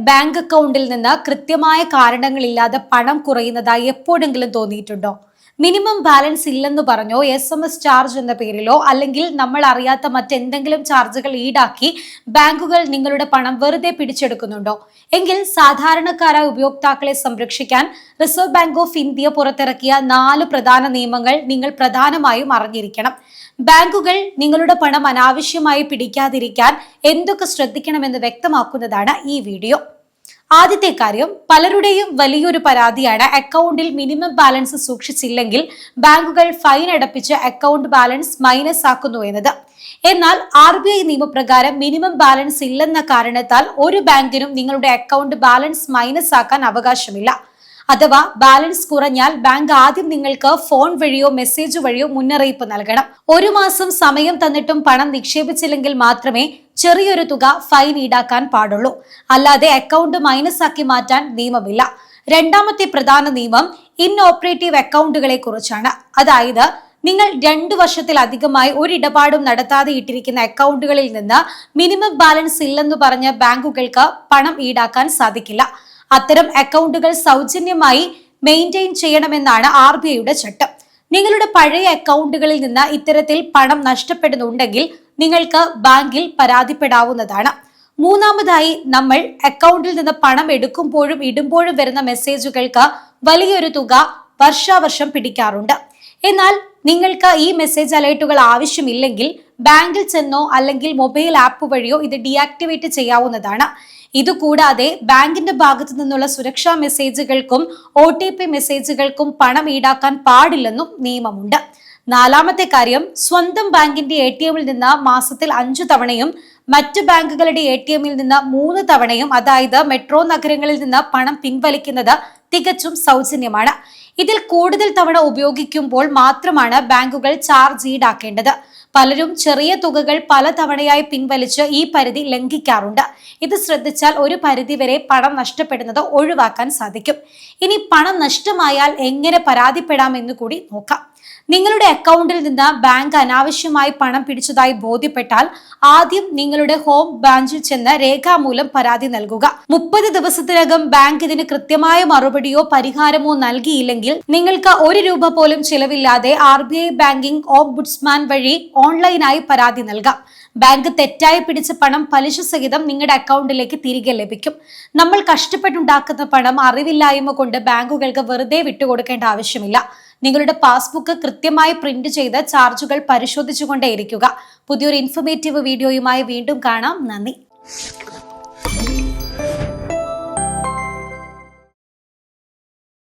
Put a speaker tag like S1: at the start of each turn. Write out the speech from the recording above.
S1: Bank അക്കൗണ്ടിൽ നിന്ന് കൃത്യമായ കാരണങ്ങളില്ലാതെ പണം കുറയുന്നതായി എപ്പോഴെങ്കിലും തോന്നിയിട്ടുണ്ടോ? മിനിമം ബാലൻസ് ഇല്ലെന്ന് പറഞ്ഞോ, SMS ചാർജ് എന്ന പേരിലോ അല്ലെങ്കിൽ നമ്മൾ അറിയാത്ത മറ്റെന്തെങ്കിലും ചാർജുകൾ ഈടാക്കി ബാങ്കുകൾ നിങ്ങളുടെ പണം വെറുതെ പിടിച്ചെടുക്കുന്നുണ്ടോ? എങ്കിൽ സാധാരണക്കാരായ ഉപയോക്താക്കളെ സംരക്ഷിക്കാൻ റിസർവ് ബാങ്ക് ഓഫ് ഇന്ത്യ പുറത്തിറക്കിയ 4 പ്രധാന നിയമങ്ങൾ നിങ്ങൾ പ്രധാനമായും അറിഞ്ഞിരിക്കണം. ബാങ്കുകൾ നിങ്ങളുടെ പണം അനാവശ്യമായി പിടിക്കാതിരിക്കാൻ എന്തൊക്കെ ശ്രദ്ധിക്കണമെന്ന് വ്യക്തമാക്കുന്നതാണ് ഈ വീഡിയോ. ആദ്യത്തെ കാര്യം, പലരുടെയും വലിയൊരു പരാതിയാണ് അക്കൗണ്ടിൽ മിനിമം ബാലൻസ് സൂക്ഷിച്ചില്ലെങ്കിൽ ബാങ്കുകൾ ഫൈൻ അടപ്പിച്ച് അക്കൗണ്ട് ബാലൻസ് മൈനസ് ആക്കുന്നു എന്നത്. എന്നാൽ RBI നിയമപ്രകാരം മിനിമം ബാലൻസ് ഇല്ലെന്ന കാരണത്താൽ ഒരു ബാങ്കിനും നിങ്ങളുടെ അക്കൗണ്ട് ബാലൻസ് മൈനസ് ആക്കാൻ അവകാശമില്ല. അഥവാ ബാലൻസ് കുറഞ്ഞാൽ ബാങ്ക് ആദ്യം നിങ്ങൾക്ക് ഫോൺ വഴിയോ മെസ്സേജ് വഴിയോ മുന്നറിയിപ്പ് നൽകണം. 1 മാസം സമയം തന്നിട്ടും പണം നിക്ഷേപിച്ചില്ലെങ്കിൽ മാത്രമേ ചെറിയൊരു തുക ഫൈൻ ഈടാക്കാൻ പാടുള്ളൂ. അല്ലാതെ അക്കൗണ്ട് മൈനസ് ആക്കി മാറ്റാൻ നിയമമില്ല. രണ്ടാമത്തെ പ്രധാന നിയമം ഇൻഓപ്പറേറ്റീവ് അക്കൗണ്ടുകളെ കുറിച്ചാണ്. അതായത് നിങ്ങൾ 2 വർഷത്തിലധികമായി ഒരു ഇടപാടും നടത്താതെ ഇട്ടിരിക്കുന്ന അക്കൗണ്ടുകളിൽ നിന്ന് മിനിമം ബാലൻസ് ഇല്ലെന്ന് പറഞ്ഞ ബാങ്കുകൾക്ക് പണം ഈടാക്കാൻ സാധിക്കില്ല. അത്തരം അക്കൗണ്ടുകൾ സൗജന്യമായി മെയിൻറ്റെയിൻ ചെയ്യണമെന്നാണ് RBIയുടെ ചട്ടം. നിങ്ങളുടെ പഴയ അക്കൗണ്ടുകളിൽ നിന്ന് ഇത്തരത്തിൽ പണം നഷ്ടപ്പെടുന്നുണ്ടെങ്കിൽ നിങ്ങൾക്ക് ബാങ്കിൽ പരാതിപ്പെടാവുന്നതാണ്. മൂന്നാമതായി, നമ്മൾ അക്കൗണ്ടിൽ നിന്ന് പണം എടുക്കുമ്പോഴും ഇടുമ്പോഴും വരുന്ന മെസ്സേജുകൾക്ക് വലിയൊരു തുക വർഷാവർഷം പിടിക്കാറുണ്ട്. എന്നാൽ നിങ്ങൾക്ക് ഈ മെസ്സേജ് അലേർട്ടുകൾ ആവശ്യമില്ലെങ്കിൽ ബാങ്കിൽ ചെന്നോ അല്ലെങ്കിൽ മൊബൈൽ ആപ്പ് വഴിയോ ഇത് ഡീആക്ടിവേറ്റ് ചെയ്യാവുന്നതാണ്. ഇതുകൂടാതെ ബാങ്കിന്റെ ഭാഗത്തു നിന്നുള്ള സുരക്ഷാ മെസ്സേജുകൾക്കും OTP മെസ്സേജുകൾക്കും പണം ഈടാക്കാൻ പാടില്ലെന്നും നിയമമുണ്ട്. നാലാമത്തെ കാര്യം, സ്വന്തം ബാങ്കിന്റെ ATMൽ നിന്ന് മാസത്തിൽ 5 തവണയും മറ്റു ബാങ്കുകളുടെ ATMൽ നിന്ന് 3 തവണയും, അതായത് മെട്രോ നഗരങ്ങളിൽ നിന്ന് പണം പിൻവലിക്കുന്നത് തികച്ചും സൗജന്യമാണ്. ഇതിൽ കൂടുതൽ തവണ ഉപയോഗിക്കുമ്പോൾ മാത്രമാണ് ബാങ്കുകൾ ചാർജ് ഈടാക്കേണ്ടത്. പലരും ചെറിയ തുകകൾ പല തവണയായി പിൻവലിച്ച് ഈ പരിധി ലംഘിക്കാറുണ്ട്. ഇത് ശ്രദ്ധിച്ചാൽ ഒരു പരിധിവരെ പണം നഷ്ടപ്പെടുന്നത് ഒഴിവാക്കാൻ സാധിക്കും. ഇനി പണം നഷ്ടമായാൽ എങ്ങനെ പരാതിപ്പെടാമെന്ന് കൂടി നോക്കാം. നിങ്ങളുടെ അക്കൗണ്ടിൽ നിന്ന് ബാങ്ക് അനാവശ്യമായി പണം പിടിച്ചതായി ബോധ്യപ്പെട്ടാൽ ആദ്യം നിങ്ങളുടെ ഹോം ബ്രാഞ്ചിൽ ചെന്ന് രേഖാമൂലം പരാതി നൽകുക. 30 ദിവസത്തിനകം ബാങ്ക് ഇതിന് കൃത്യമായ മറുപടിയോ പരിഹാരമോ നൽകിയില്ലെങ്കിൽ നിങ്ങൾക്ക് 1 രൂപ പോലും ചിലവില്ലാതെ RBI ബാങ്കിംഗ് ഓംബുഡ്സ്മാൻ വഴി ഓൺലൈനായി പരാതി നൽകാം. ബാങ്ക് തെറ്റായി പിടിച്ച പണം പലിശ സഹിതം നിങ്ങളുടെ അക്കൗണ്ടിലേക്ക് തിരികെ ലഭിക്കും. നമ്മൾ കഷ്ടപ്പെട്ടുണ്ടാക്കുന്ന പണം അറിവില്ലായ്മ കൊണ്ട് ബാങ്കുകൾക്ക് വെറുതെ വിട്ടുകൊടുക്കേണ്ട ആവശ്യമില്ല. നിങ്ങളുടെ പാസ്ബുക്ക് കൃത്യമായി പ്രിന്റ് ചെയ്ത് ചാർജുകൾ പരിശോധിച്ചുകൊണ്ടേയിരിക്കുക. പുതിയൊരു ഇൻഫർമേറ്റീവ് വീഡിയോയുമായി വീണ്ടും കാണാം. നന്ദി.